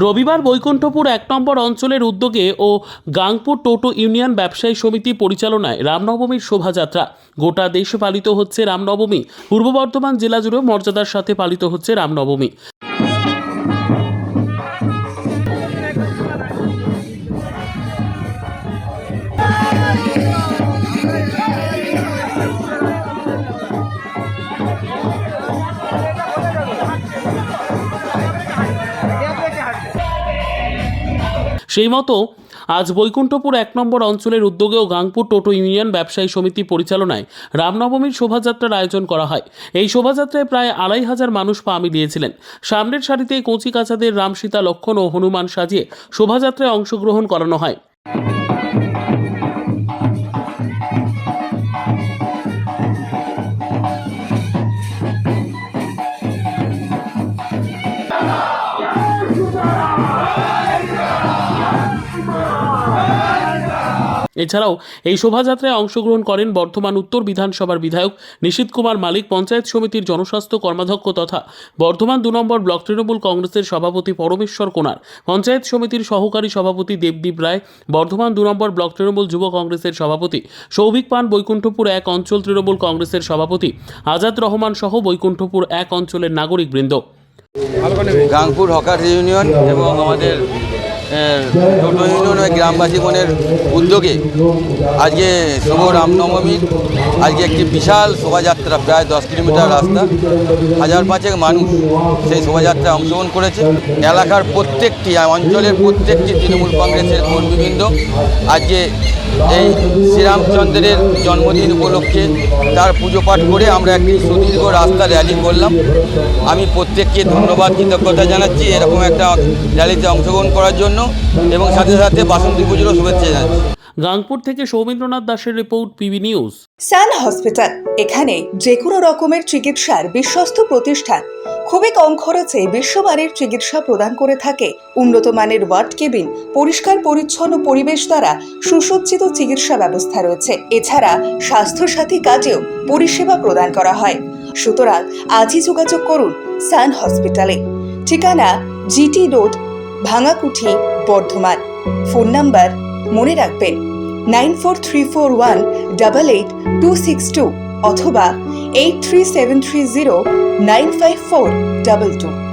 রবিবার বৈকুণ্ঠপুর ১ নম্বর অঞ্চলের উদ্যোগে ও গাংপুর টোটো ইউনিয়ন ব্যবসায়ী সমিতি পরিচালনায় রামনবমীর শোভাযাত্রা। গোটা দেশে পালিত হচ্ছে রামনবমী। পূর্ব বর্ধমান জেলা জুড়েও মর্যাদার সাথে পালিত হচ্ছে রামনবমী। সেই মতো আজ বৈকুণ্ঠপুর ১ নম্বর অঞ্চলের উদ্যোগে ও গাংপুর টোটো ইউনিয়ন ব্যবসায়ী সমিতি পরিচালনায় রামনবমীর শোভাযাত্রার আয়োজন করা হয়। এই শোভাযাত্রায় প্রায় ২৫০০ মানুষ পা মিলিয়েছিলেন। সামনের সারিতে কচিকাঁচাদের রাম, সীতা, লক্ষ্মণ ও হনুমান সাজিয়ে শোভাযাত্রায় অংশগ্রহণ করানো হয়। এছাড়াও এই শোভাযাত্রায় অংশগ্রহণ করেন বর্ধমান উত্তর বিধানসভার বিধায়ক নিশীথ কুমার মালিক, পঞ্চায়েত সমিতির জনস্বাস্থ্য কর্মাধ্যক্ষ তথা বর্ধমান ২ নম্বর ব্লক তৃণমূল কংগ্রেসের সভাপতি পরমেশ্বর কোনার, পঞ্চায়েত সমিতির সহকারী সভাপতি দেবদীপ রায়, বর্ধমান ২ নম্বর ব্লক তৃণমূল যুব কংগ্রেসের সভাপতি সৌভিক পান, বৈকুণ্ঠপুর ১ অঞ্চল তৃণমূল কংগ্রেসের সভাপতি আজাদ রহমান সহ বৈকুণ্ঠপুর ১ অঞ্চলের নাগরিকবৃন্দ। গাংপুর হকার ইউনিয়ন এবং আমাদের টোটো ইউনিয়ন ও গ্রামবাসীগণের উদ্যোগে আজকে শুভ রামনবমীর আজকে একটি বিশাল শোভাযাত্রা, প্রায় ১০ কিলোমিটার রাস্তা, ১৫০০ মানুষ সেই শোভাযাত্রায় অংশগ্রহণ করেছে। এলাকার প্রত্যেকটি অঞ্চলের প্রত্যেকটি তৃণমূল কংগ্রেসের কর্মীবৃন্দ আজকে এই শ্রীরামচন্দ্রের জন্মদিন উপলক্ষে তার পুজো পাঠ করে আমরা একটি সুদীর্ঘ রাস্তা র্যালি করলাম। আমি প্রত্যেককে ধন্যবাদ, কৃতজ্ঞতা জানাচ্ছি এরকম একটা র্যালিতে অংশগ্রহণ করার জন্য এবং সাথে সাথে বাসন্তী পুজোরও শুভেচ্ছা জানাচ্ছি। গাংপুর থেকে সৌমেন্দ্রনাথ দাসের রিপোর্ট, পিবি নিউজ। সান হসপিটাল, এখানে যে কোনো রকমের চিকিৎসার বিশ্বস্ত প্রতিষ্ঠান। খুবই কম খরচে বিশ্বমানের চিকিৎসা প্রদান করে থাকে। উন্নত মানের ওয়ার্ড কেবিন, পরিষ্কার পরিচ্ছন্ন পরিবেশ দ্বারা সুসজ্জিত চিকিৎসা ব্যবস্থা রয়েছে। এছাড়া স্বাস্থ্য সাথী কাজেও পরিষেবা প্রদান করা হয়। সুতরাং আজই যোগাযোগ করুন সান হসপিটালে। ঠিকানা GT road, Bhangakuthi, Bardhaman. Phone number মনে রাখবেন 9434188262 অথবা 83730954222।